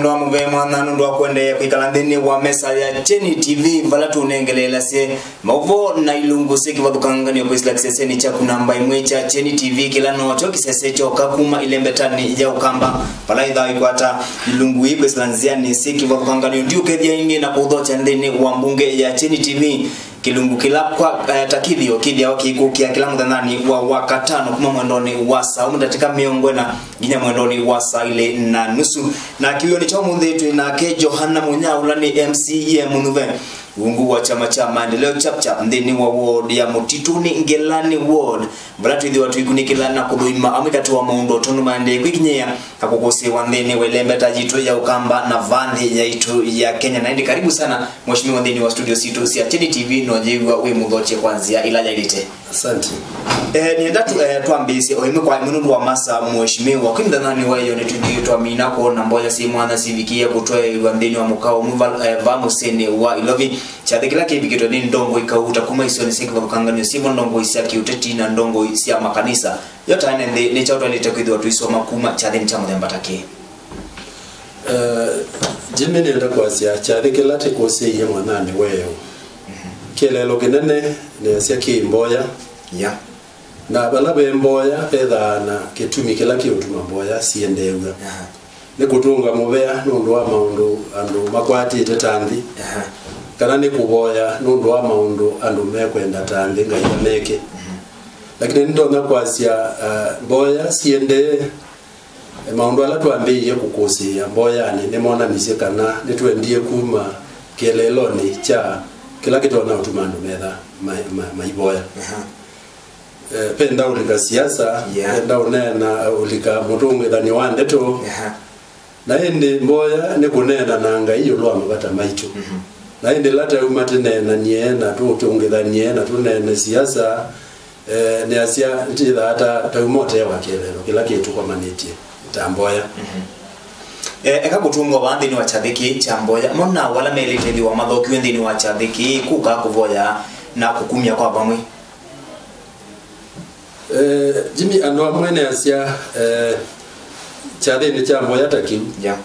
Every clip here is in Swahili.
Ndo mvema nanu ndo kwende kwikalandeni wa mesa ya Cheni TV vala tunengelela se mauvo na ilungu seki vadukanga ni kwesla kiseseni cha kunamba imwe cha Cheni TV kila no choki sesecho kakuma ilembetani ya ukamba pala idha ikwata ilungu ipo islanzia ni seki vadukanga ni ndio kedia ingi na kudhocha ndeni wa mbunge ya Cheni TV kilungu kila kwa takidhio kidia wakikukia kila mdhanani wa wakatano kuma mwendoni wa saa umdatika miongwena ginya mwendoni wa saa ile na nusu na kiyo ni chomu mdhetu na ke Johanna Munyaula ni MCE Munuve ungu wa chama cha maendeleo chapchap ndeni wa ward ya Mutituni Ngelani ward balatu idhi watu ikunikilana kuduima amikatu wa muundo tunu mande kwikinyea kakukose wandeni welembeta jitu ya ukamba na vandhi ya itu ya Kenya na hindi karibu sana mheshimiwa ndeni wa studio situ si ya Cheni TV nojegwa we mudhoche kwanzia ilaja ilite. Asante. Ni ndatu tuambisi oime kwa munundu wa masa mheshimiwa kimdhanani wa hiyo netudio tuamina kuona mboja si mwana sivikia kutoe wandeni wa mukao vamu sene wa ilovi chadekila kibikito ni ndongo ikauta kuma isioni sikwa kukanganyo simo ndongo isiaki uteti na ndongo isia makanisa yote ane ni chauto alitakwidhi watu isoma kuma chadeni cha mdembatake. Jimini enda kwa siya chadekila tekose iya mwanani weo kelelo kinene ni siaki mboya ya na balabe mboya pedha na ketumi kila kiutuma mboya siendewa ni kutunga mubea nundu wa maundu andu makwati tetanthi kana ni kuboya nundu wa maundu andu mekwenda tanthi ngaiyaneke lakini ndona kwasia mboya siende maundu ala tuambiye kukusia mboya ni mona misekana nitwendie kuma keleloni cha kila kitu na utumandu medha maiboya penda ulika siasa penda unena ulika mutungu dhani wande to na ende mboya ne kunena nanga iyo lwa mabata maicho na ende lata umatenena niena tu tungedhaniena tunene siasa ne asia ntida hata taumote wa kelelo kila kitu kwa maneti tamboya eka kutungo bandi ni wachadiki chamboya mona wala melete wa madhoki wendi ni wachadiki kuka kuvoya na kukumya kwa bamwe Jimmy ando mwene asia chade ni chamboya takiu ya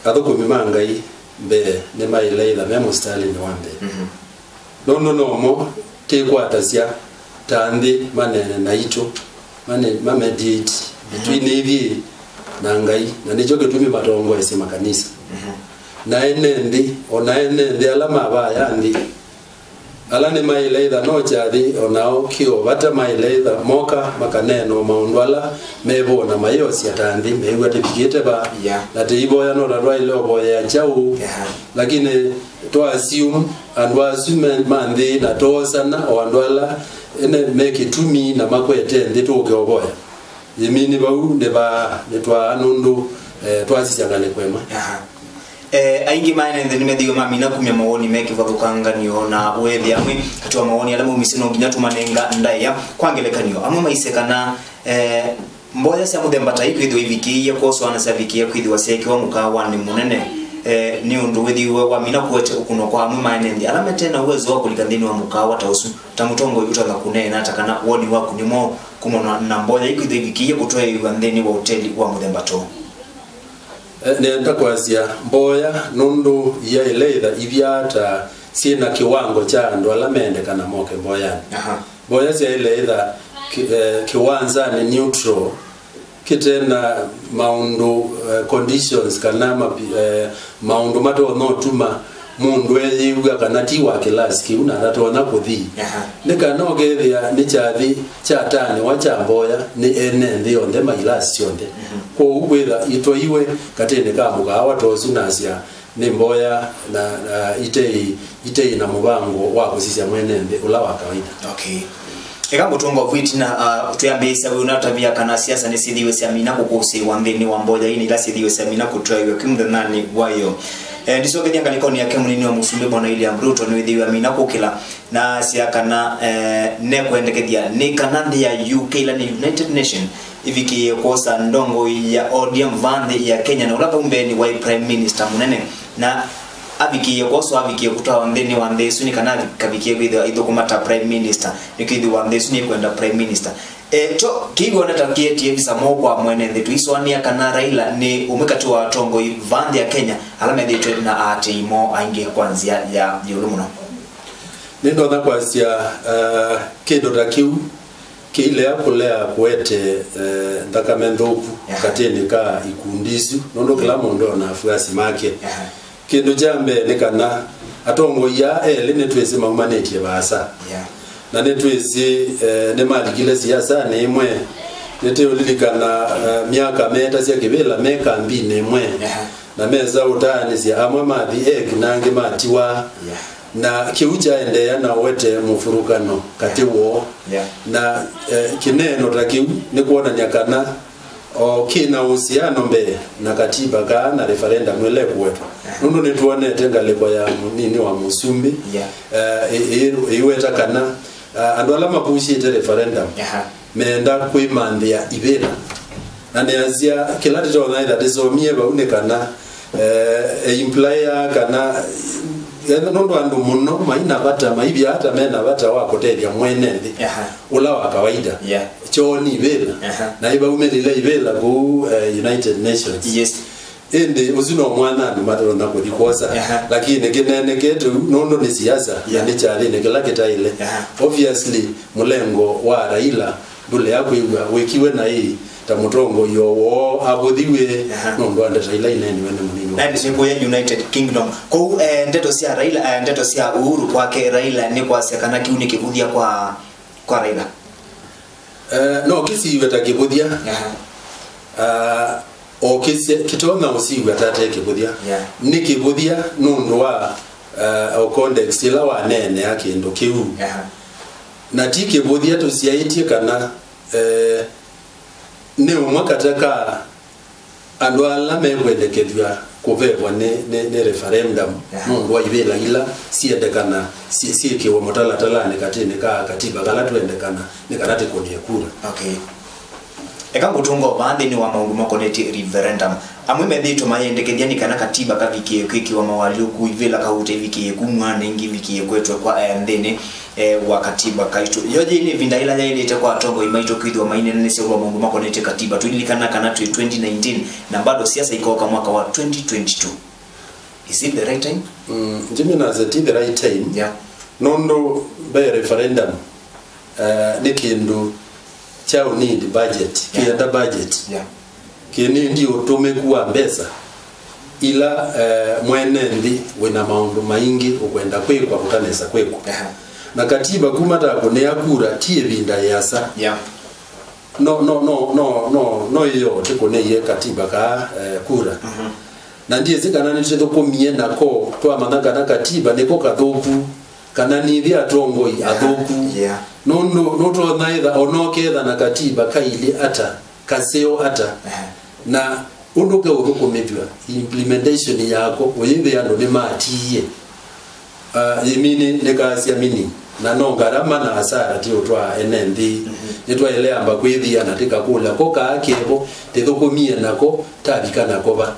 adoko mimangai be ne maileila memo Stalin wambe no mo te kwatasia tandi manene naito mamedit between hivi na ngai na nicho ketumi matongo ese makanisa na enendi ona enendi alama baya ndi alane maileitha no chathi onao kio bata maileitha moka makaneno maundwala mebona mayosi atandi meigwa tebikite ba na teiboya no rwa ile oboya chau lakini to assume and assume mandi na tosana ondwala ene make tumi na makwete ndi to oboya yemini bau ne twa anundu twasisangale kwema aingi maana ndio nimedio mamina kumya maoni meki vadukanga niona wethi amwe katwa maoni alamu misino nginya tumanenga ndaya kwangelekanio amwe maisekana mboya sia mudembata ikwido ivikiye koso anasavikiye kwidwa seki wa mukawa ni munene ni undu wethi wa mina kuete ukuno kwa amwe maana ndi alamete na uwezo wa kulikandini wa mukawa tausu tamutongo utaza kunena atakana woni wako nimo kumona na mboya ikwido ivikiye kutoa iwandeni wa hoteli wa mudembato nenda kwasia mboya nundu ya ileitha ivyata sina kiwango cha ndo alamende kana moke mboya mboya sia ileitha kiwanza ni neutral kitena maundu conditions kana maundu mato no tuma mundu eyiuga kana tiwa kilasi una natona kuthi nika nogethia ni chathi chatani wa chamboya ni ene ndio nde mailasi sionde ko ubwetha itoiwe katene kamuga awatosu nasia ni mboya na itei na mubango wa kusisia mwenende ula wa kawaida. Okay. Eka mutungo vitina tuyambisa we unatavia kana siasa ni sidiwe siamina kukusi wandeni wa mboya ini la sidiwe siamina kutoiwe kimdhanani wayo ndiso kenya ngalikoni yake munini wa musumbe bwana William Ruto ni wedhiwe amina kukila na siakana ne kuendekedia ni kanandi ya UK la ni United Nation iviki kosa ndongo ya ODM vande ya Kenya na ulapa umbeni wa Prime Minister munene na abikiye koso abikiye kutoa ndeni wande suni kana kabikiye kwidha ido kumata Prime Minister nikwidhi wande suni kwenda Prime Minister to kigo na takie TV samo kwa mwene ndetu iswania kana Raila ni umekatu wa tongo vandi ya Kenya alama ndetu na atimo ainge kwanzia ya yulumuno nendo na kwasia kido takiu kile akulea kwete ndakamendhoku kateni ka ikundisu nondo kila mondo na afuasi make kido jambe nikana atongo ya ele twese mamaneti basa na netwese ne malikile siasa ne imwe nete ulilikana miaka meta sia kibela meka mbine imwe na meza utani sia amwe mathi egg nange matiwa na kiuja endea na wete mufurukano katiwo na kineno takiu ni kuona nyakana o kina uhusiano mbe na katiba ka na referendum ile kwetu nundo nituone tengaleko ya nini wa musumbi iweta kana andu alama pushi te referendum menda kuimandia ibera na neazia kila tito na ida dizomie ba unekana implaya kana nondo andu muno maina bata maibi hata mena bata wako telia mwenendi ula wa kawaida choni ibera na iba umelile ibera ku United Nations ende uzino mwana ndo matoro na kodikosa lakini kinene ketu nondo ni siasa ya ni chali ne kila kitaile obviously mulengo wa Raila dule yako wekiwe na hii tamutongo yowo abodhiwe nondo anda Raila ineni wene munini na ndimbo ya United Kingdom ko ndeto sia Raila ndeto sia uhuru kwake Raila ni kwa sekana kiuni kikudia kwa Raila no kisi weta kibudia okise kitona usiwe tate kibudia nikibudia nundu wa o context ila wa nene yake ndo kiu na tiki budia to siaitie kana ne umwakataka andwala mengwedekedwa kuvevwa ne referendum nundu wa ibela ila siendekana sieke wa motala talane katini ka katiba kala tuendekana nikanate kodia kura eka ngutungo bande ni wa maundu makoneti referendum amwe medhito mayendekethia ni kana katiba kavikie kwiki wa mawalio kuivela kaute vikie kumwana ingi vikie kwetu kwa ndene wa katiba kaitu yoje ile vindaila ya ile kwa tongo imaito kwithwa maine nene se wa maundu makoneti katiba tulilikana kana 2019 na bado siasa iko kwa mwaka wa 2022 is it the right time njimi na the right time nondo by referendum nikindu chao need budget kienda budget kini ndio tumekuwa mbesa ila mwenendi wena maundu maingi ukwenda kwekwa utanesa kwekwa na katiba kumata kone yakura tie binda yasa no iyo tikone ye katiba ka kura na ndiye zikana nitendo komie nako to amanaka na katiba neko kathoku kana nithi atongoi athoku no to naitha onoketha na katiba kaili ata kaseo ata na unduke urukumithwa implementation yako uyithe ando ni matiye yimini nekasia mini na no garama na hasara ti utwa enendi nitwa ile amba kwithia na tika kula ko kaakebo tethukumie nako tabika nako ba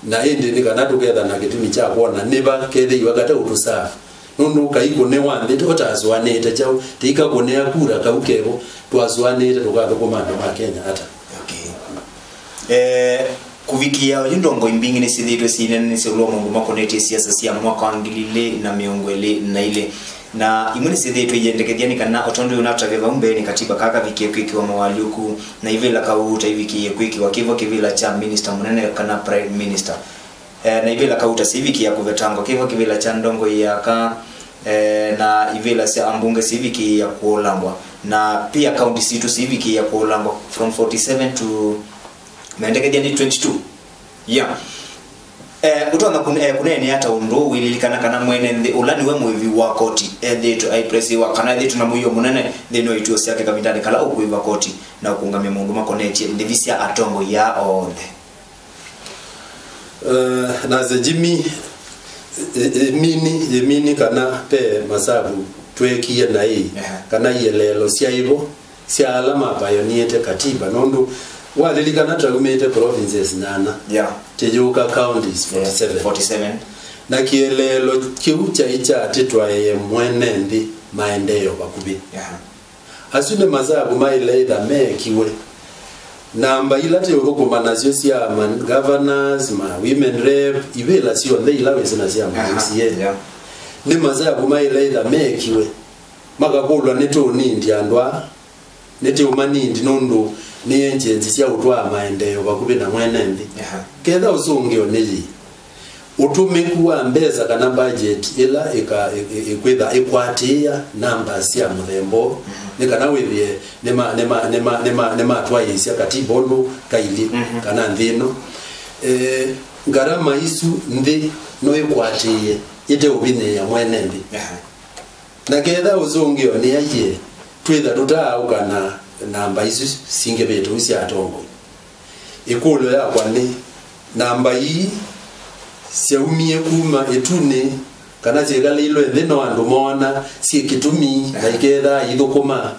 na ende nikana tuketha na kitumi cha kuona neba kethe iwagata utusafa nundu kaiko ne wande totazwanete chao tika konea kura kaukebo twazwanete tukatho komando ma Kenya hata kuvikia yindongo imbingi ni sidhitwe sinene se ulo mungu makoneti siasa sia mwaka wangilile na miongwele na ile na imuni sidhitwe yendekediani kana otondo unataveva umbe ni katiba kaka vikie kwiki wa mawaliuku na ivela kauta hivikie kwiki wa kivo kivila cha minister munene kana prime minister na ivela kauta siviki ya kuvetango kivo kivila cha ndongo yaka na ivela sia ambunge siviki ya kuolangwa na pia county situ siviki ya kuolangwa from 47 to mendekediani 22 utona kunene hata undu wililikana kana mwene ulani we muivi wa koti to I press wa kana dhitu na muyo munene thino ituo siake kamindani kala ukuiva koti na kungamia mundu makoneti ndivisia atongo ya onde na ze Jimmy mini kana pe masabu twekie na hii kana yelelo sia hivyo sia alama payoniete katiba nondo walilikana tagumete provinces nana tejuka counties 47 na kielelo kiucha icha titwa ye mwenendi maendeleo bakubi asune mazabu maileitha mekiwe namba ilate yokokoma nasyo cia governors ma women rep ibela sio the ilawe zina cia MCA ni mazabu maileitha mekiwe makakulwa netonindi andwa nete umanindi nundu ni enjenzi cia utwa maendeleo bakubi na mwenembi ketha usungio nili utumiku wa mbeza kana budget ila ikwitha ikwatia namba cia muthembo nikana withie nema twaisia katibonu kaili kana nthino ngarama isu ndi no ikwatie ite ubine ya mwenembi na ketha usungio ni aye twitha tutauka na namba isu singe betu cia atongo ikulo yakwa ni namba hii siaumie kuma etune kana zegale ilo thino andu mona si kitumi na iketha ithukuma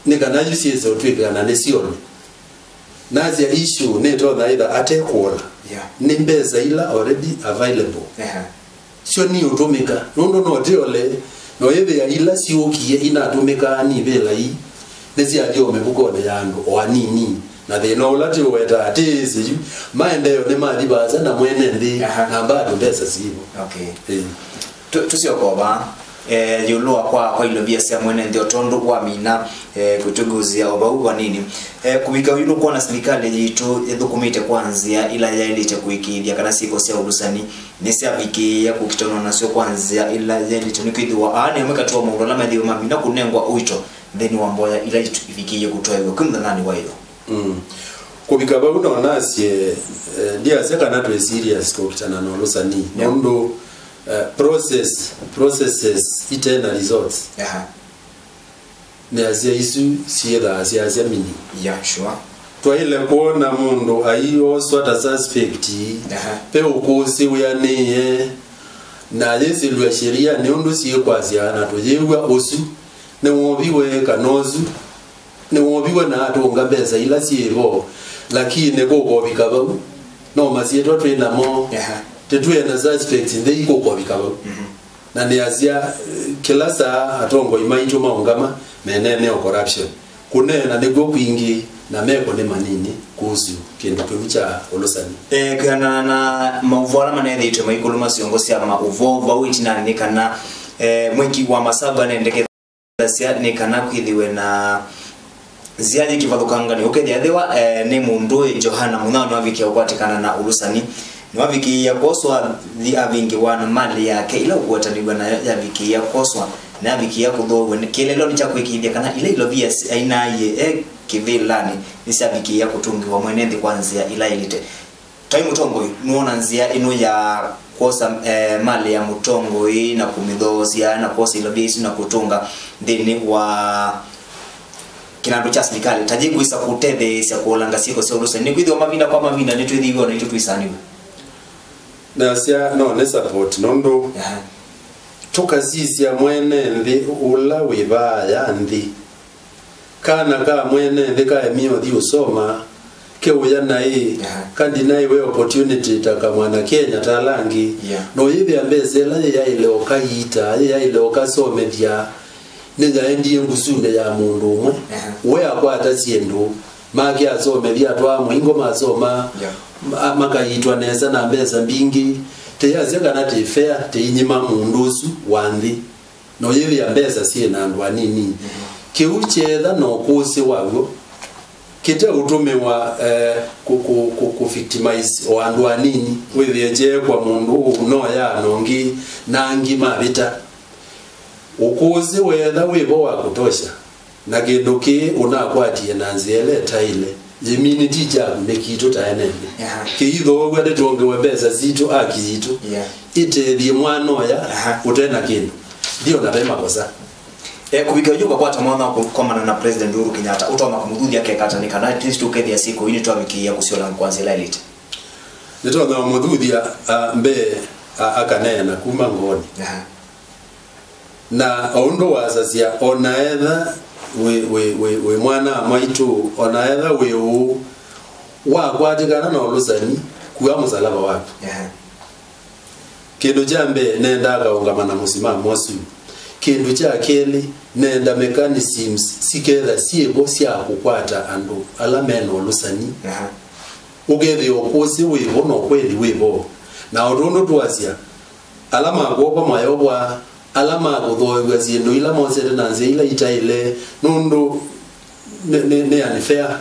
ni kana yusize otwikana ne sione nazia issue ne to either atekola ni mbeza ila already available sio ni utumika no diole no yeve ya ila siokie inatumika ni bela hii nezi alio mebukone yandu wanini na they know lati weta atizi maendeleo ni mali baza na mwene ndi na bado pesa sibo okay tusiokoba yulua kwa ilo bia sia mwene ndi otondo wa mina kutuguzia obau wa nini kubika yulo kwa na serikali yitu edukumite kwanzia ila yailite kuikidia kana siko sia urusani nesi abiki ya kukitono na sio kwanzia ila yailite nikidwa ani amekatoa mauro la madi wa mina kunengwa uito then wamboya ila yitu ifikie kutoa hiyo kumda nani wa hiyo kubika babu na nasie dia seka na to serious ko kitana no lusani nondo processes itena results ne azia isu sieda azia mini sure to ile kuona mundu ayo swata suspect pe ukusi uyaniye na yesi lwa sheria ne ondo siye kwaziana to yewa osu ne wobiwe kanozu ne wobiwe na atonga beza ila siebo lakini koko bikababu no masieto twina mo tetwe na suspect ndei koko bikababu na ni azia kila saa atongo imaito maungama menene o corruption kunena nego kwingi na meko ne manini kuzu kindu kibucha olosani kana na mauvola manene ito maikuluma siongosi ama uvova witina ni kana mwiki wa masaba nendeke sia ni kana kwithiwe na ziaje kivadukanga ni ukethia thiwa ni mundu Johana Munano avikia kwatikana na ulusani ni waviki ya koswa thi avingi wana mali yake ila uwatanigwa na ya viki ya koswa na viki ya kudhowe kilelo ni cha kuikidia kana ile ilo via aina ye kivilani ni sabiki ya kutungi wa mwenendi kwanzia ila ilite time mutongo nuona nzia inu ya kosa mali ya mutongo na kumidhosia na kosa ilo via na kutunga ndini wa kinando cha serikali tajigu isa kutede sia kuolanga siko sio rusa ni kwithio mavinda kwa mavinda netu thigo na itu tuisani na sia no ne support nondo tukazisia mwene ndi ula wibaya ndi kana ka mwene ndi ka emio di usoma ke uya nai kandi nai we opportunity taka mwana Kenya talangi no yibe ambezela ya ile okaita ya ile okasomethia nega endi ngusune ya mundu umwe we akwata siendo maki asome bya twa mwingo masoma makayitwa neza na mbeza mbingi teyazenga nati fair teyinyima mundu usu wandi no yevi ya mbeza sie na ndwa nini kiucheza no kusi wago kite utume wa ku victimize wandwa nini weveje kwa mundu no ya nongi nangi mabita ukuzi wetha wibo wa kutosha na kinduki unakwatie na nziele taile jimini tija nekitu taenende kiitho gwade tonge webeza zitu akizitu ite thie mwana ya utena kindu ndio na bema kosa kubika yuko kwa tamana kwa na President Uhuru Kenyatta utoma kumudhudia kekata ni kana test ukethia siku ini twabikia kusiola kwanza elite nito na mudhudia mbe akanena kuma ngoni na ondo wazazia onaetha we mwana maitu onaetha we u wa kwatikana na olusani kuwa msalaba wake kido jambe nenda kaungamana musimamo wasu kindu cha keli nenda mechanisms siketha siebo cia kukwata andu ala meno lusani ugethi okusi wibo no kweli wibo na urundo twasia alama gopa mayobwa alama guthoywa zindu ila monsere nanze ila itaile nundu ne unfair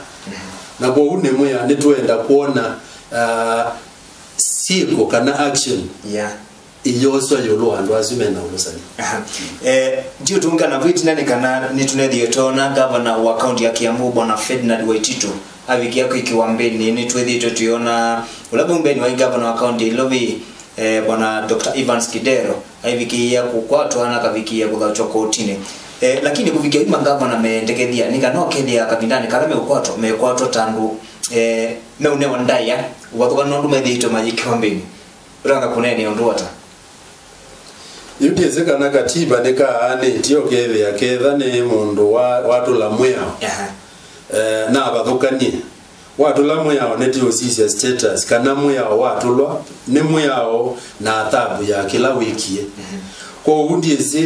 na kwa une moya nitwenda kuona siko kana action iyoso yolo andu azume na ulusani ndio tunga na vitu nani kana nitunethio tona governor wa county ya Kiambu bwana Ferdinand Waititu aviki yako ikiwambeni nitwethio tuona ulaba mbeni wa governor wa county lobi bwana Dr. Evans Kidero aviki yako kwatwa na kaviki ya kuthachoko utine lakini kufikia ima governor mendekethia nikanokelia kabindani karame ukwato mekwato tandu meune wandaya wathuka nondu methito majikiwambeni uranga kunene onduata yutezeka na katiba nika ane tio kethia ketha ni mundu watu la mwao na abathukanie watu la mwao netio sisi status kana mwao watu ni mwao na adhabu ya kila wiki kwa undiezi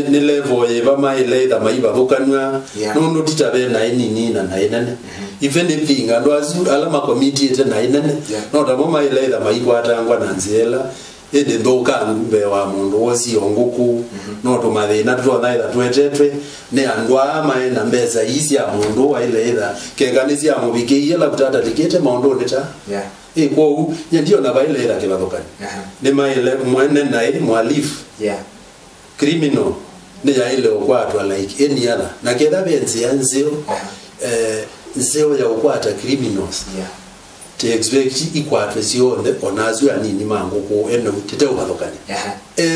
ni level yeba maile da maiba thukanwa no titabe na nini na inene if anything ando azu alama committee ete na inene no da maile da maiba atangwa na nzela ende ndoka ngumbe wa mundu wosi onguku no to mathina twona twetetwe ne andwa ama na mbeza isi ya mundu wa ile ida keganisi ya mubikiye la kutata tikete maundu nita kwa u ndio na baile ida kibathukani ne maile mwene na mwalifu criminal ne ya ile okwatwa like any other na ketha benzi yanzio nzeo ya okwata criminals te expect ikwatwe sionde onazu ya nini mangu ko eno tete ubathukani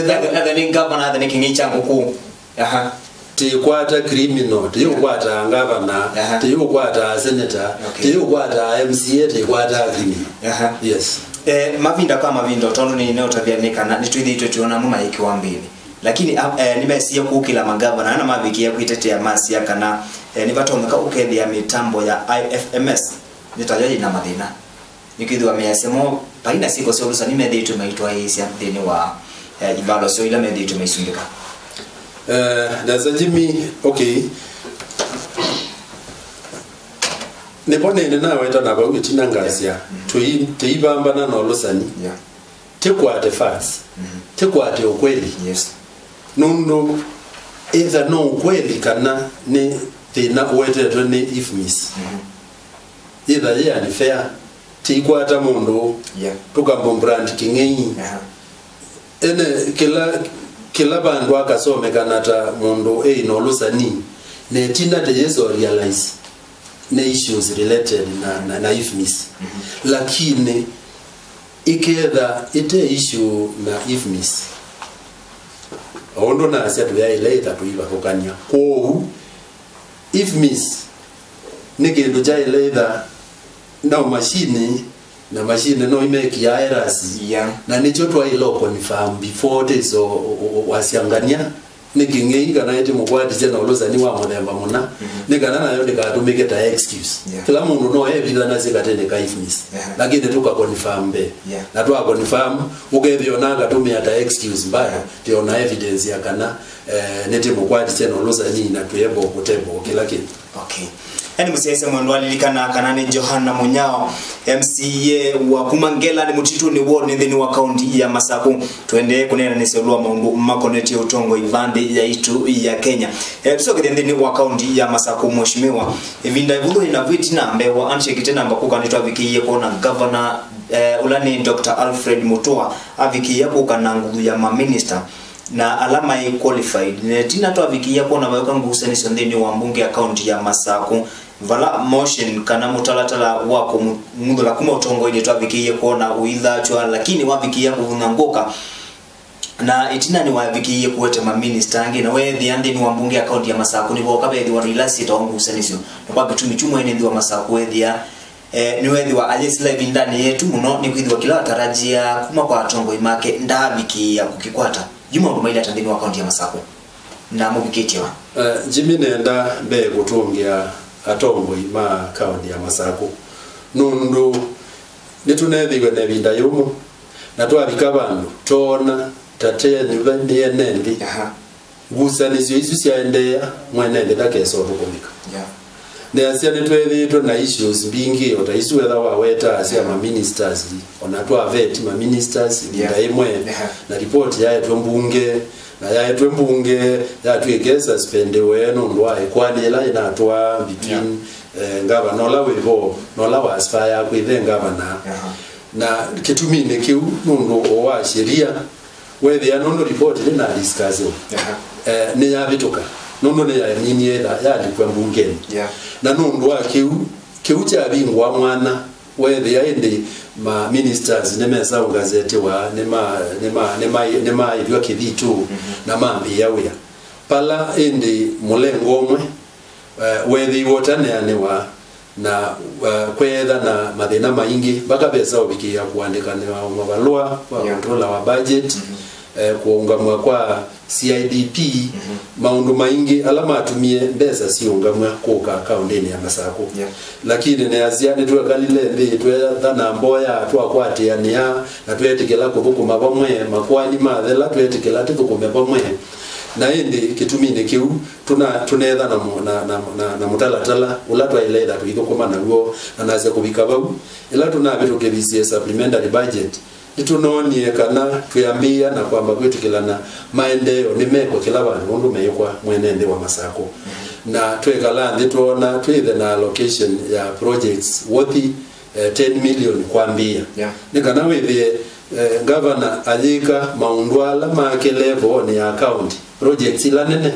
that ni governor the king changu ku te kwata criminal te kwata governor te kwata senator te kwata MCA te kwata criminal yes mavinda kama vindo tono ni eneo tabianika nitwithitwe tuona muma ikiwambini lakini nimesia kukila magavana na mabikia kuitetea masia kana nibatomeka ukethia mitambo ya IFMS nitajoji na mathina nikithwa meyasemo paina siko sio rusa nimethitwe maitwa hisi thini wa ibalo sio ila methitwe maisumbika that's a Jimmy okay nepone nena weta na bawe tinangasia tuibamba na nolosani tekwate facts tekwate ukweli nundu either no ukweli kana ni thina wetetwe ni ifmis either ya ni fair tikwata mundu tukambo brand king'ei ene kila bandu akasome kanata mundu nolosani ne tina de yeso realize na issues related na ifmis lakini iketha ite issue na ifmis ondo na asia tuya ile itatuiba kokania ko ifmis ni kindu cha ile na machine no imeki ya errors na nicho twa ilo confirm before this wasiangania nikingei kana eti mukwati tena ulozani wa muthemba muna nikana nayo ndikatumike ta excuse kila mundu no ebitha na zikatene ka ifnis lakini tuka confirm be na twa confirm ukethio na ngatumia ta excuse mbaya ndio na evidence ya kana neti mukwati tena ulozani na tuyebo kutebo kila kitu yani msiaise mwendo alilikana kanani Johana Munyao MCA wa Kumangela ni mutitu ni ward ni wa county ya Masaku tuende kunena niselua maundu makoneti ya utongo ibandi ya itu ya Kenya tusoke ndeni wa county ya Masaku mheshimiwa ivinda ivudo ina viti na mbewa handshake tena ambako kanitwa vikiye kona governor ulani Dr. Alfred Mutua aviki yako kana nguvu ya ma minister na alama ya qualified netina to aviki yako na weka nguseni sondeni wa mbunge ya county ya Masaku vala motion kana mutalatala wako mudula kuma utongo ile to aviki yako na uidha chwa lakini waviki yako vunangoka na itina ni waviki yako wote ma minister angi na wewe ndiye ni wa mbunge ya county ya Masaku ni boka be wa relasi to nguseni sio kwa bitu michumo ene wa Masaku wewe ni wewe wa alisi live ndani yetu muno ni kwithwa kila tarajia kuma kwa tongo imake ndabiki ya kukikwata juma ndo maila tandini wa county ya Masaku na mubiketi wa Jimmy nenda be gutungia atongo ima county ya Masaku nundu nitunethigwe ne binda yumu na twabika bandu tona tate ni nendi gusanisyo isu ciaendea mwene ndakesa thukumika ne asia ni twethitwe na issues mbingi ota isu wetha waweta asia ma ministers ona twa vet ma ministers nda imwe na report ya etwe mbunge na ya etwe mbunge ya twike suspend weno ndwa ekwanela ina twa between ngaba nola wevo nola wasfaya kwithe ngaba na kitumine kiu nundu wa sheria whether ya nono report na discuss ne ya bituka nono ne ya nini ya dikwa mbungeni na nundu wa kiu cha bingwa mwana whether ya ende ma ministers ne mesa gazette wa ne ma ilio kidhitu na mambi yawe pala ende mulengo mwe whether wotane anewa na kwetha na mathina maingi baka pesa obikia kuandika ne mabalua kwa controller wa budget kuungamwa kwa CIDP maundu maingi alama atumie mbesa siungamwa kuka accountini ya Masako lakini ne aziane twekalile ndi twethana mboya twakwatiania na twetikela kuthukuma bamwe makwani mathela twetikela tuthukume bamwe na indi kitumine kiu tunetha na mutalatala ula twaile that withukuma naguo na naze kubika bau ila tunabitukebisia supplementary budget itunonie kana tuyambia na kwamba kwitikilana maendeleo nimeko kila bantu ndu meyekwa mwenende wa Masako na twekala ndi tuona twithe na allocation ya projects worth 10 million kwambia nikana withie governor alika maundwala make level ni account projects ila nene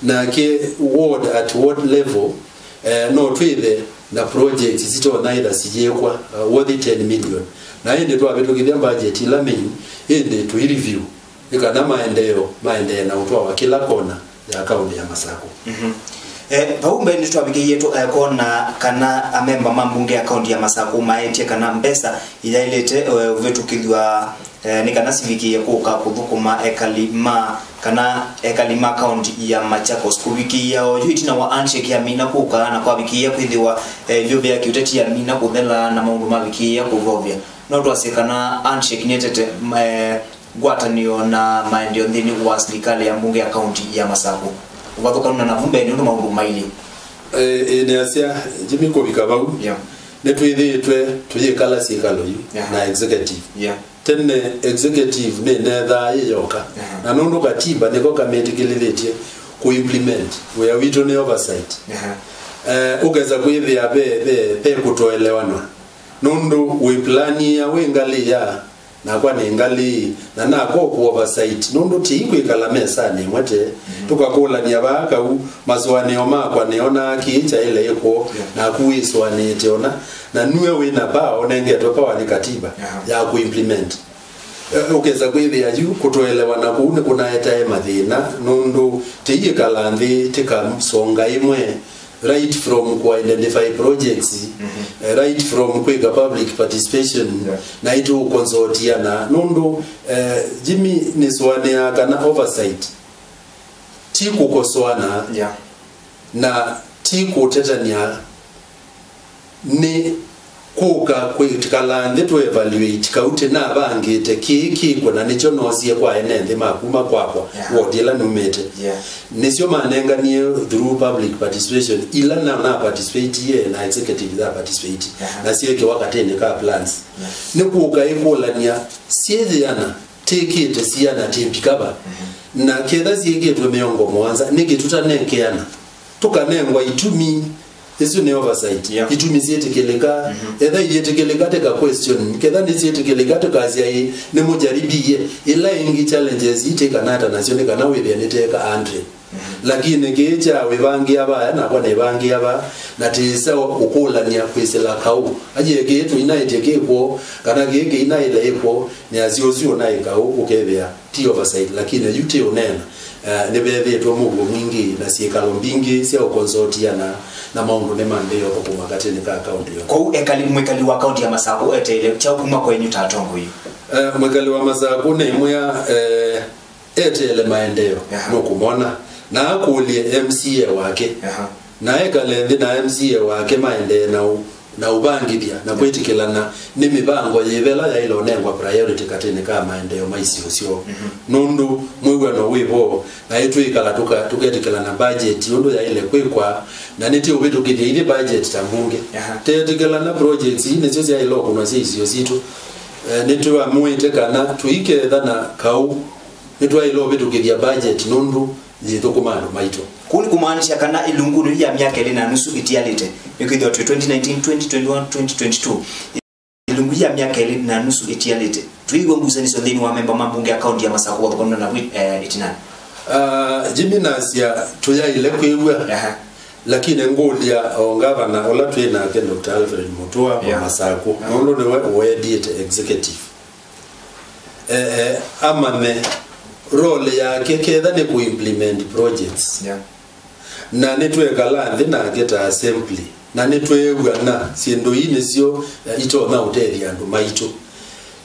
na ke ward at ward level no twithe na projects zito naida sijekwa worth 10 million na ende tu abetukithia budget ila main ende tu review ikana maendeleo na utwa wa kila kona ya account ya Masako paumbe ndi twabikie yetu kona kana amemba mambunge account ya Masako maetie kana mbesa ilailete vetukithwa ni kana civikie kuka kuthukuma ekalima account ya Machakos kubiki yao yuitina wa handshake ya mina kuka na kwabikia kwithiwa vyobe ya kiuteti ya mina kuthela na maundu mabikia kuvovya no twasekana handshake netete gwatanio na maendeleo ndini wa serikali ya mbunge account ya Masako ubathukana na vumbe ni maundu maili ne asia jimi ko bikabau ne twithitwe tuyikala sikalo yu na executive tenne executive ne netha yoka na nundu katiba niko kametikililetie ku implement we are wito ne oversight ugeza kwithia be kutoelewana nundu we plani ya wengali ya na kwa nengali na nako ku oversight nundu tikwikala mesa ne mwete tukakola ni abaka u mazwane omakwa neona kicha ile iko na kuiswa ne teona na nuwe wina ba onengeto pa wali katiba ya ku implement ukeza kwithia juu kutoelewana kune kuna etae mathina nundu tiyikala nthi tikamsonga imwe right from ku identify projects right from quick public participation na itu consortia nundu jimi ni swane kana oversight tiku koswana na tiku tetania ni kuka kwitikala ndi to evaluate kaute na bangite kiki kuna nicho nosie kwa enende makuma kwakwa wodila numete nisio manenga ni through public participation ila na participate ye na executive that participate na sieke wakatene ka plans ni kuka ikolania siezi yana take it siana timpikaba na keda sieke to miongo mwanza nikituta nenkeana tukanengwa itumi isu ne oversight itumi sietekeleka etha yetekeleka teka question kedha ni sietekeleka kazi ai ne mujaribiye ila ingi challenges itekanata nazione kana withe neteka andre lakini geja webangi aba na kwa ne bangi aba na tisa ukula ni akwesela kau aje getu inaiteke ko kana gege inaile iko ni aziozio na ikau ukebea ti oversight lakini yute unena nebebe to mugo mwingi na siekalo mbingi sia consortia na maundu ne mande yo ko makati ne ka account yo ko mwekali wa account ya Masako etele cha kuma kwenyu tatongo yi mwekali wa Masako ne moya etele maendeleo nokumona na akulie MCA wake na ekale ndi na MCA wake maendeleo na ubangithia na kwitikilana ni mibango yivela ya ilo nengwa priority katini kama maendeleo maisi usio nundu mwigwano wivo na yetu ikala tuketikilana budget yondo ya ile kwikwa na niti ubitukithia ile budget tambunge tetikilana projects ine sio ya ilo kuna sisi situ nitu amuite kana tuike thana kau nitu ilo ubitukithia budget nundu zithukumano maito kuli kumaanisha kana ilunguru ya miaka ile na nusu itialite ikithio 2019 2021 2022 ilungu ya miaka ile na nusu itialite tuigo nguzaniso thini wa member mambunge account ya Masaku wa kono na itinani Jiminas ya tuya ile kwewa lakini ngolia ngavana ola twina ke Dr. Alfred Mutua wa Masaku nondo ne we executive amane role yake ketha ni kuimplement projects na nitwekala nthi na geta assembly na nitwewa na siendo ine sio ito na uteli andu maito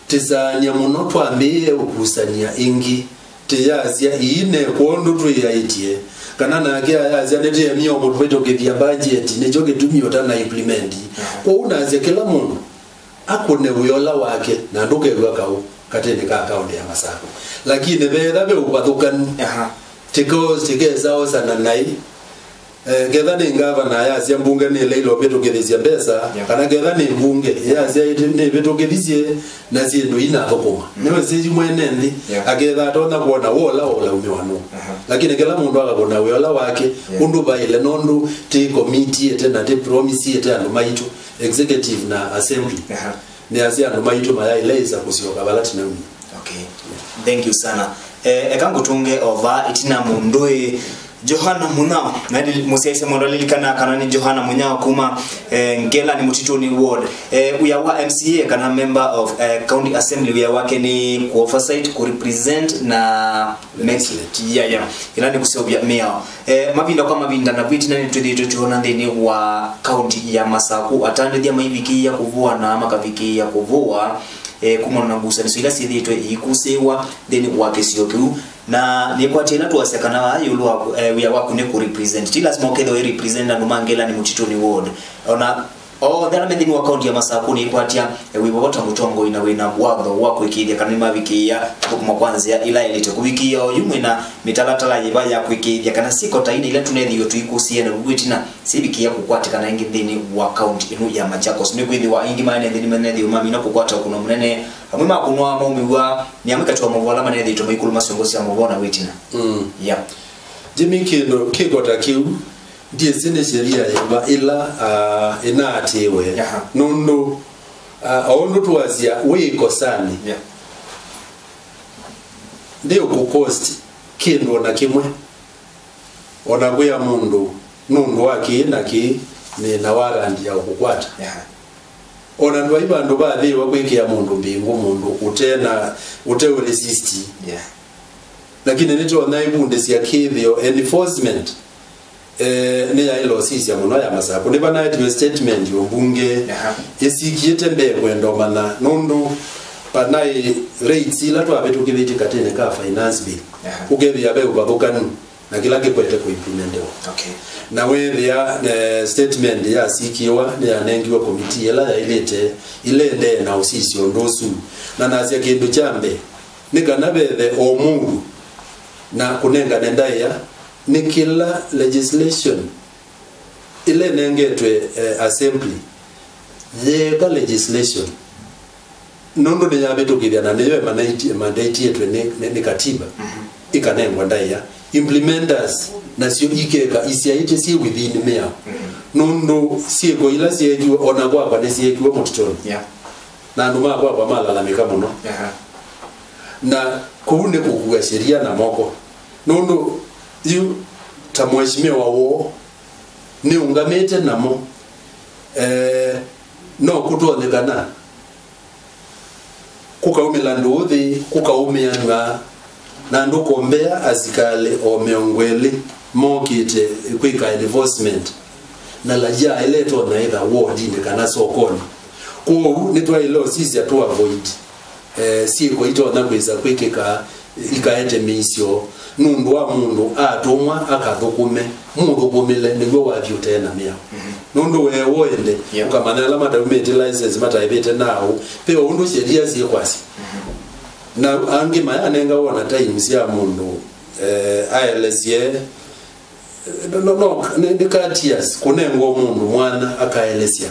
tizania muno twambie ukusania ingi tiyazia ine kondo twiyaitie kana na kia yazia nete mio mutweto kithia budget ne joge tumio tana implement ko unazia kila mundu akone uyola wake na ndukewa kau katene ka account ya Masaku lakini betha be ubathukan tikeza sana nai getha ni ngavana yazia mbunge ni leilo beto kithisia pesa kana getha ni mbunge yazia ni beto kithisia na zindu ina thukuma niwe sisi mwene ndi agetha tona kuona wola umiwano lakini kila mundu akabona wola wake undu baile nondu ti committee tena ti promise tena maitu executive na assembly ni azia no maitu mayaileza kusioka balati na uni. Okay, thank you sana. Ekangu tunge over itina mundoi Johana Munao na musese mondolili kana ni Johana Munao kuma ngela ni Mutituni ward uyawa MCA kana member of county assembly uyawake ni ku oversight ku represent na next ila ni kusobya mayor mavinda kwa mavinda na vitina ni tudito tuona ndeni wa county ya Masaku atande dia maiviki ya kuvua na makaviki ya kuvua kuma na gusa ni ila sithitwe ikusewa then wake sio kiu na ni kwa tena tuwasekana wa yulu we wako ne ku represent tila smoke the represent na Mangela ni Mutituni ward ona thera mendini wa county ya Masaku ni kwatia wibota mutongo ina wina watho wako ikithia kana mavikia kuma kwanza ila ilite kuvikia yumwe na mitalatala yiba ya kwikithia kana siko taina ila tunethio tuikusie na gwitina sibikia kukwata kana ingi thini wa county inu ya Machakos ni kwithi wa ingi mane thini menethio mami na kukwata kuno munene amwe makunwa maumiwa ni amekatwa mawala manethio tumaikulu masongosi ya mabona witina Jimmy kigota kiu die sene sheria yaba ila inaatiwe nundu aundu tuwazia wiko sani ndio kukosti kindu na kimwe ona bya mundu nundu wake na ki ni na warandi ya kukwata ona ndo ibandu bathi wakwikia mundu mbingu mundu utena utewe resist lakini nito na ibunde sia kithio enforcement ni ya ilo sisi ya muno ya Masaku ni bana eti statement yo bunge esikiete mbegwe ndo mana nundu panai rates ila tu abetu kibiti katene ka finance bill ugebi yabe ubabukanu na kila kikwete ku implement na we ya statement ya sikiwa ni ya nengiwa committee ila ya ilende na usisi ondosu na nasia kindu chambe ni kanabethe o mungu na kunenga nendaya ni kila legislation ile nengetwe assembly the legislation nondo ni yabeto kidiana niwe mandate yetu ni katiba ikanengwa ndaya implementers na sio ikeka isiaite si within mayor nondo siego ila siego ona kwa ne siego Mutituni na nduma kwa malalamika muno na kuune kukuga sheria na moko nondo yu tamweshimiwa wo ni ungamete namo no kutonekana kukaumila nduthi kukaumianwa na ndukombea asikale omeongweli mokite kwika enforcement na laja ileto na either ward ni kana sokoni ko nitwa ilo sisi atu avoid si ko ito na kweza kwikika ikaete misio nundu wa mundu atumwa akathukume mundu kumile niguo wathio tena miao nundu we woende ukamana la matamete license mataibete nao pe undu sheria zikwasi na angi maya nenga wona times ya mundu aelesie no ni katias kunengo mundu mwana akaelesia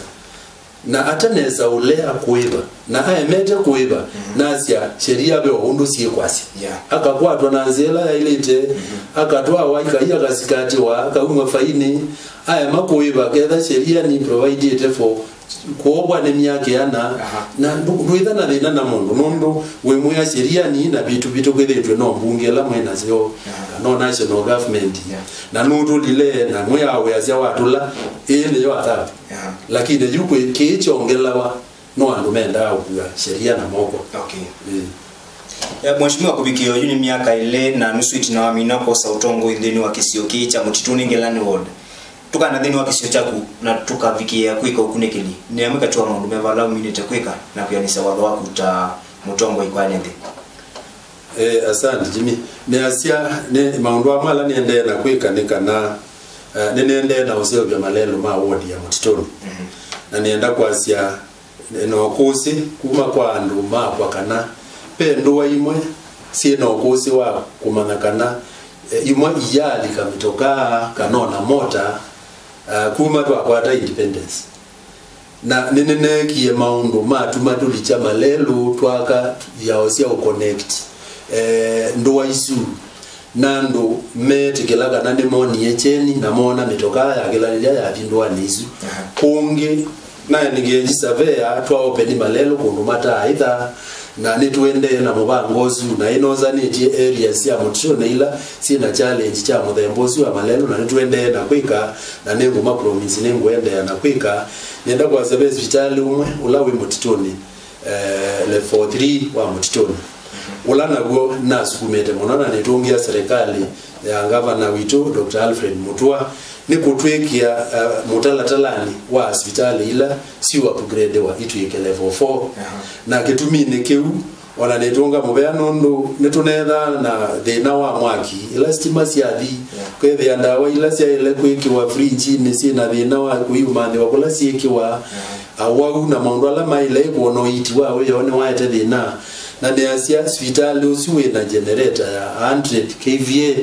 na ataneza ulea kuiba na aemete kuiba nasya sheria be undu sikwasi akakwatwa na nzela ilite akatwa waika ya kasikati wa akaumwa faini aya makuiba kedha sheria ni provided for kuobwa ne myake yana na nduithana thina na mundu wemwe sheria ni na bitu kwethetwe no mbunge la mwena sio no national government na nundu lile na mwe awe asya watula ile yo athabu lakini yuko kichongelawa no andu menda au sheria na moko Mheshimiwa Kubikio yuni miaka ile na nusu itinawamina kwa sautongo indeni wa Kisioki cha Mutituni Ngelani Ward tukana thini wa kisio chaku na tukavikia kwika ukunekeli niamika tuwa maundu mevala minute kwika na kuyanisa wadho waku ta mutongo ikwane ndi asante Jimmy ne asia ne maundu wa mala niende na kwika nikana niende na usio vya malelo ma ward ya Mutituni na nienda kwa asia no kusi kuma kwa andu ma kwa kana pe nduwa imwe si no kusi wa kumana kana imwe iyali kamitoka kanona mota kuma twakwata independence na nene kie maundu matu licha malelu twaka yaosia uconnect nduwa isu nandu metikelaga nane moni yecheni na mona mitoka ya gelalilia ya vinduwa nisu kungi na ningeji surveya twa open malelu kundu mata aidha na nituende na mubangozu na inoza niti areas ya Mutituni ila sina challenge cha muthembozu wa malelo na nituende na kwika na nengo ma province nengo ende na kwika nenda kwa sababu hospitali umwe ulawe Mutituni le 43 wa Mutituni ulana go na sukumete monana nitungia serikali ya governor witu Dr. Alfred Mutua ni kutwekia mutalatalani wa hospitali ila si wa upgrade wa itu yeke level 4 na kitumine keu wana netunga mubea nundu netunetha na thina wa mwaki ila stima siathi kwethe andawa ila sia ile kwikiwa fridge ni sina thina wa kuyumande wa kula siekiwa awau na maundu ala maile kuono iti wa we yone waete thina na ne asia hospitali usiwe na generator ya 100 kVA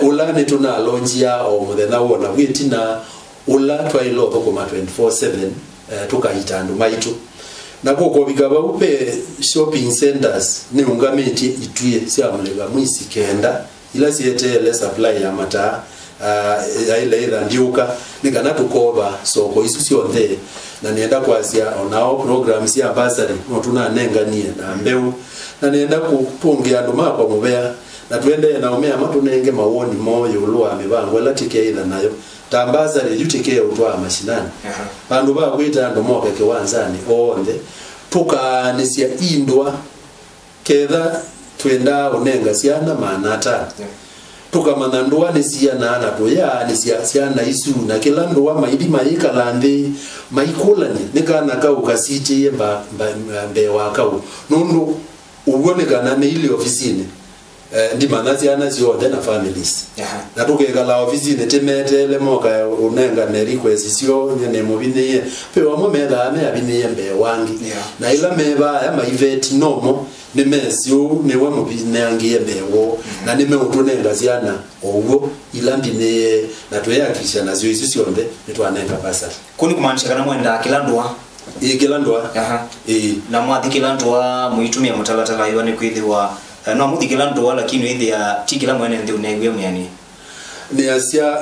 ula ni tuna lonjia o muthena wona witina ula twailo thukuma 24/7 tukaitandu maitu na koko bigaba upe shopping centers ni ungamiti ituye sia mulega mwisi kenda ila sietele supply ya mata ile ila ndiuka nikana tukoba soko isu sionthe na nienda kwasia onao programs ya basari no tuna nenganie na mbeu na nienda kupungia nduma kwa mubea na tuende na umea matu nenge mawoni moyo ulua mibango la tike ila nayo tambaza le yutike utwa mashinani bandu ba kwita ndo moke kewanzani onde tuka nisia indwa kedha twenda unenga siana manata tuka manandua nisia na to ya nisia siana isu na kila ndwa maidi maika lande maikolani nikana ka ukasiti yemba mbe wakau nundu ubonekana ne ile ofisini ndi manazi anazio na families na tukegala ofisini temetele moka unenga ne request sio ne mubine pe wa momeda ame abine mbe wangi na ila meba ya maivet nomo ne mesio ne wa mubine angi mbewo na ne meutunenga ziana owo ila mbine na toyakisha nazio isisi onde netwanenga pasa kuni kumaanisha kana mwenda kilandwa kilandwa na mwathi kilandwa muitumia mutalatala yone kwithiwa no muthikilandwa lakini ithi ya tikila mwene ndi unegwe myani ni asia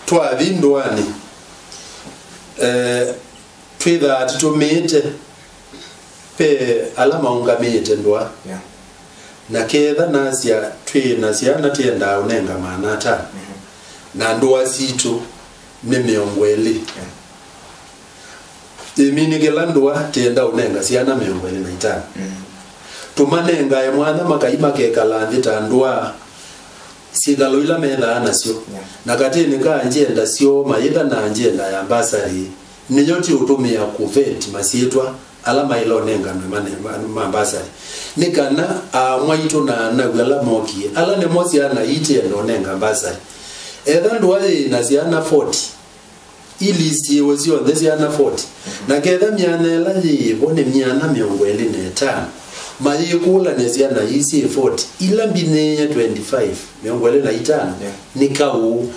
twavindwani twitha tutumite pe alama ungamite ndwa na ketha nasia twina siana tienda unenga manata na ndwa situ ni miongweli imini gelandwa tienda unenga siana miongweli na itana tumanenga ya mwana makaima kekalandi tandwa sigalo ila metha anasio na katini ka njenda sio maida na njenda ya basari niyoti utumia kuvet masietwa alama ilo nenga mambasari nikana mwaito na wala moki ala ne mosi ana ite ndo nenga basari etha ndwale na ziana 40 ili siwezio ndezi ana 40 na ketha miana ela yibone miana miongo eli ne 5 mayikula neziana isi 40 ila mbine ya 25 miongo eli na 5 nikau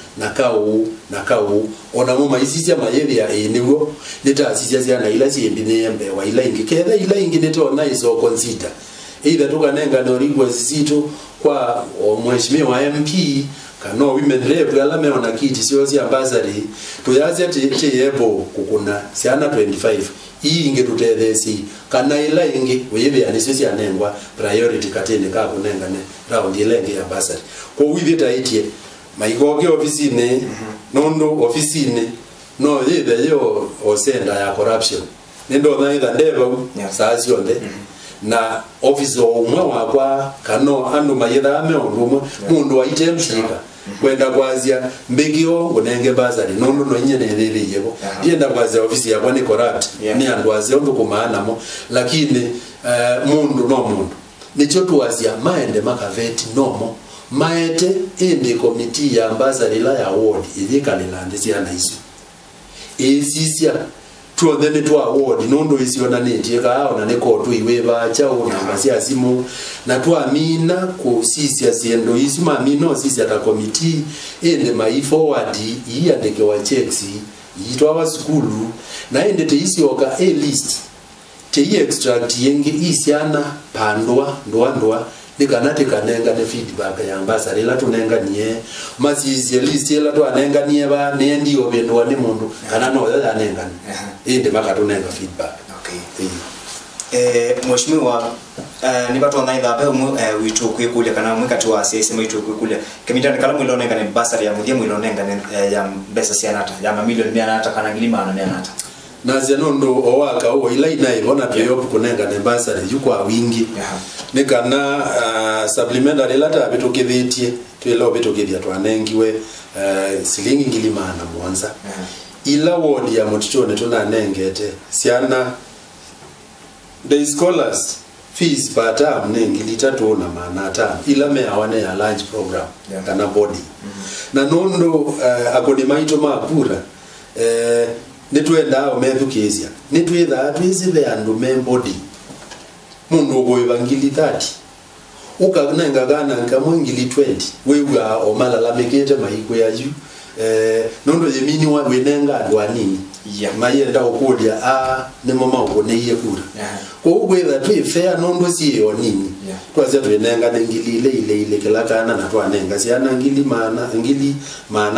na kau ona mama isisi amayebi ya enigo nita asisi ziana ila si mbine ya mbewa ila ingi ketha ila ingi neto na iso consider either tukanenga no request zito kwa mheshimiwa MP kano women rep ala meona kiti sio zi ambassador tuyazi ati yebo kukuna siana 25 hii ingetutethesi kana ila ingi webe anisisi anengwa priority katene ka kunenga ne round ilenge ya ambassador kwa wivita itie maigoge ofisine nondo ofisine no yebe yo osenda ya corruption nendo na ida ndeva saasi onde na office omwe wakwa kano ando mayeda ameondumo mundu waite mshika kwenda kwazia mbegio unenge bazari nondo no nyene lele yebo yenda kwazia ofisi yakwa ni corrupt ni andwaze ondo kumaana mo lakini mundu nicho tuwazia maende makaveti nomo maete ende committee ya bazari la ya ward ilikalila ndisiana isu esisia tuonene tu award nondo isiona neti kaona ne kotu iweba chao na masia simu na tu amina ku sisi asiendo isima amino sisi ata committee ende mai forward iandike wa checks yitwa wa school na ende te isioka a list te extract yenge isiana pandwa ndwa nikanate kanenga ne feedback ya ambassador la tunenga niye masisi list la tu anenga niye ba ne ndio bendwa ne mundu kana no ya anenga inde makatunenga feedback mheshimiwa ni watu wanaidha pe witu kwikulia kana mwikati wa sisi mwitu kwikulia kemita kala mwilonenga ne basari ya mudie mwilonenga ne ya besa sianata ya mamilioni 100 kana ngilima na 100 na zenondo owaka o ila ina ibona peyo kunenga ne basari yuko wingi nikana supplementary lata bitokethetie twelo bitokethia twanengiwe silingi ngilima na mwanza ila ward ya mutitone tunanengete siana the scholars fees per term nengi 3 na manata ila me awane ya lunch program kana body na nondo akoni maito mapura nitwenda omethukezia nitwitha twizive andu me body mundu go evangeli 30 ukanenga gana nkamwe ngili 20 wewa omalala mekete maiko ya yu nondo yemini wa wenenga adwanini mayenda okulia ne mama uboneye kura ko ugwetha twi fair nondo siyo nini twaze twenenga ngili ile kila kana na twanenga siana ngili maana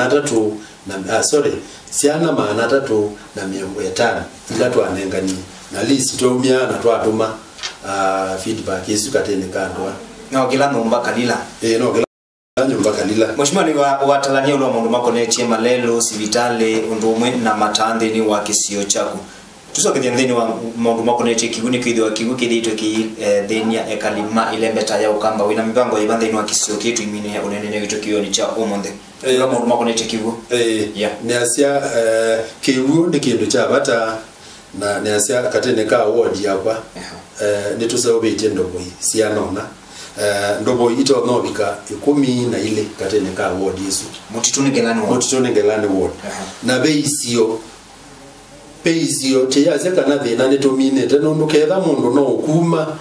3 na siana maana 3 na 500 ila twanenga ni na list tomia na twatuma feedback yesu katene kandwa no kila nomba kalila no kila nyumba kalila mheshimiwa ni watalania ulo mundu mako ne chema lelo sivitale undumwe na matande ni wa kisio chako tusoke theni wa mundu mako ne chekiguni kwithwa kigu kithito ki thenia ekalima ilembeta ya ukamba wina mipango ibanda ino kisio kitu imine unene ne gito kioni cha omonde ulo mundu mako ne chekigu ne asia kigu ni kindu cha bata na ne asia katene ka award yakwa nitusawobete ndoboi sianona ndobo ito no bika 10 na ile katene ka award yesu mutitune gelani ward na beisio teyaze kana thina nitumine tenondo ketha mundu no kuma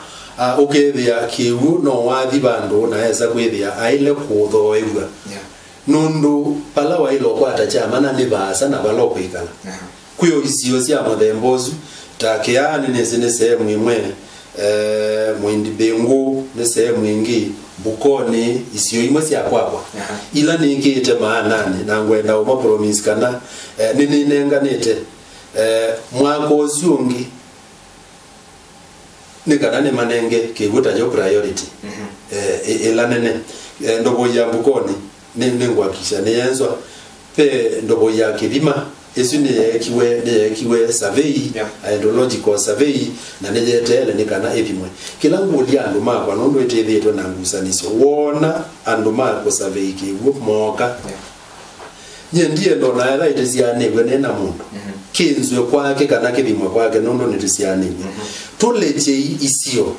ukethia kiwu no wathi bandu na esa kwithia aile kuthoewa nundu pala wa ilo kwata chama na nibasa na balokwikala kuyo isio cia muthembozu takiani nesene sehemu imwe mwindi bengu ne sehemu ingi bukoni isio imwe cia kwakwa ila ningite maanani na ngwenda uma promise kana nini nenganite mwako usiungi nikana manenge kivuta jo priority ila nene ndobo ya bukoni ningwakisha niyenzwa pe ndobo ya kidima esune kiwe survey hydrological survey na nejetele nikana epimwe kila nguli andu makwa nondo etethito na ngusanisho wona andu makwa survey kiwu moka nyendie ndo na ela itezia negwe nena mundu kinzwe kwake kana kithimwe kwake nondo nitusiani tuleje isio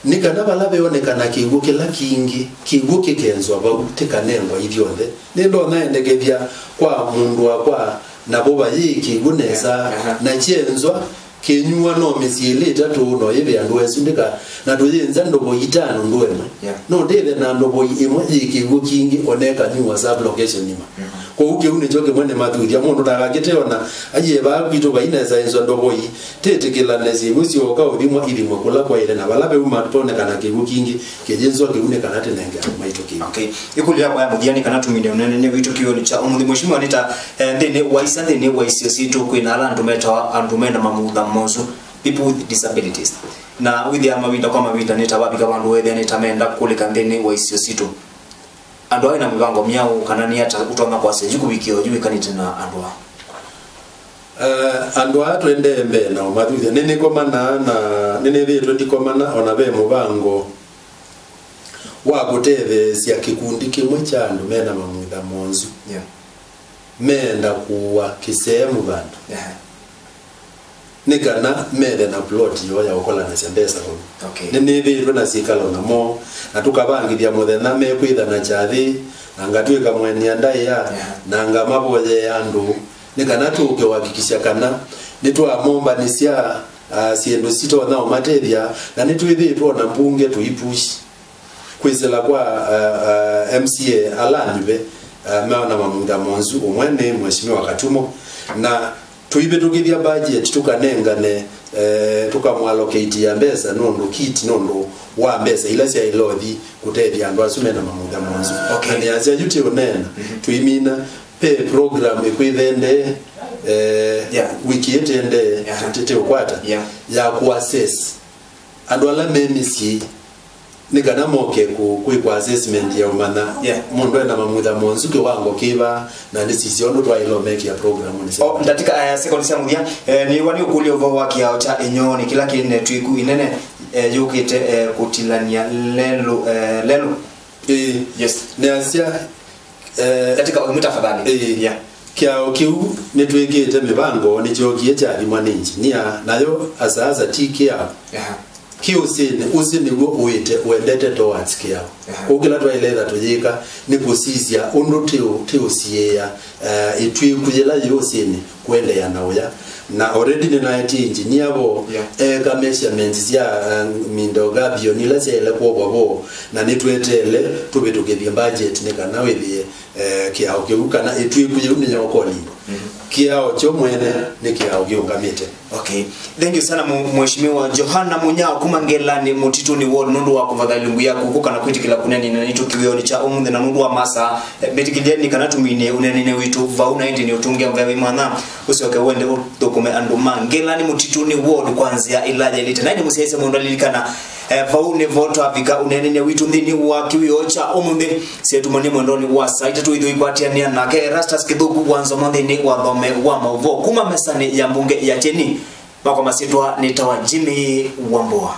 nikana balabe onekana kigu kila kingi kigu kikenzwa bagutekanengwa ivyothe nindo naendegethia kwa mundu wakwa nabo bayiki guneza na chenzwa kenywa no misiele tatu no yebe andu esindika na tuyenza ndobo itano ndwema no deve na ndobo imwe ikigu kingi oneka ni WhatsApp location nima ko uke une joke mwene mathuria mundu ndagageteona aye ba kwito baineza enzo ndobo yi tetekela nezi musyo ka udimwa ilimwa kula kwa ile na balabe umatone kana kigu kingi kejenzo kiune kana tenenge maito kingi okay ikuli yako ya mudiani kana tumile nene witu kiyo ni cha umuthi mheshimiwa nita ndene waisa ndene waisio situ kwina ala andumena mamudha mozu people with disabilities na with ya mawinda kwa mawinda nita wabika bandu wethe nita menda kulika ndene waisio situ andu aina mibango myao kana ni ata utonga kwa seju kubikio juu kanita na andu andu atwende mbe na mathuria nene komana na nene vetwe ndikomana ona be mubango wa guteve cia kikundi kimwe cha andu mena mamwitha monzu menda kuwa kisemu bandu nikana mede na plot yo ya ukola na sembesa ko nene vetwe na sikalo na mo na tukabangithia muthenya me kwitha na chathi na ngatwika mweni andai ya na ngamaboje ya andu nikana tuke wakikisha kana nitwa momba nisia siendo sito na umatethia na nitwithitwo na mbunge tuipush kwizela kwa MCA alanibe maana mamunda monzu umwene mheshimiwa Katumo na tuibe tukithia budget tukanengane tukamwallocate ya mbesa nondo kit nondo wa mbesa ila sia ilothi kutethia andu asume na mamunda monzu ni azia yuti onena tuimina pe program ekwithende wiki etende tete ukwata ya kuassess andu ala memisi nikana moke ku assessment ya umana mundu ena mamutha monzuke wango kiba na ndisisi ondo twa ilo make ya program ni ndatika second samudia ni wani ukuli ovo wakia cha enyoni kila kine twiku inene yukite kutilania lelo yes neasia katika umutafadhali kiao kiu netwegete mibango nichokie cha mwananchi nia nayo asaza tikia usini go uite uendete towards kiao kugila twaileza tujika ni kusizia undu tiusiea itwi kujela yosini kwende ya nauya na already ni naiti engineer bo ka measurements ya mindoga bionila sele kwa bo na nitwetele tubituke budget nikana withie kiao kiuka na itwi kujuni yokoli kiao cho mwene ni kiao giungamite. Okay, thank you sana mheshimiwa Johana Munyao kumangela ni mutituni ward nundu wa kuvadhalungu yako kuka na kwitikila kuneni na nitu kiwioni cha umunthe na nundu wa masa betikilieni kana tumine unenene witu vauna indi ni utungia mvewe mwana usioke wende dokume andu mangela ni mutituni ward kwanzia ilaja ilite na ni musiaise mundu alilikana vaune voto avika unenene witu ndini wa kiwio cha umunthe setumoni mwendoni wa saita tu idhu ikwatiania na ke rastas kithuku wanzo mwendini wa dhome wa mauvo kuma mesani ya mbunge ya Cheni Bako masitwa nitawa Jimmy Wambua.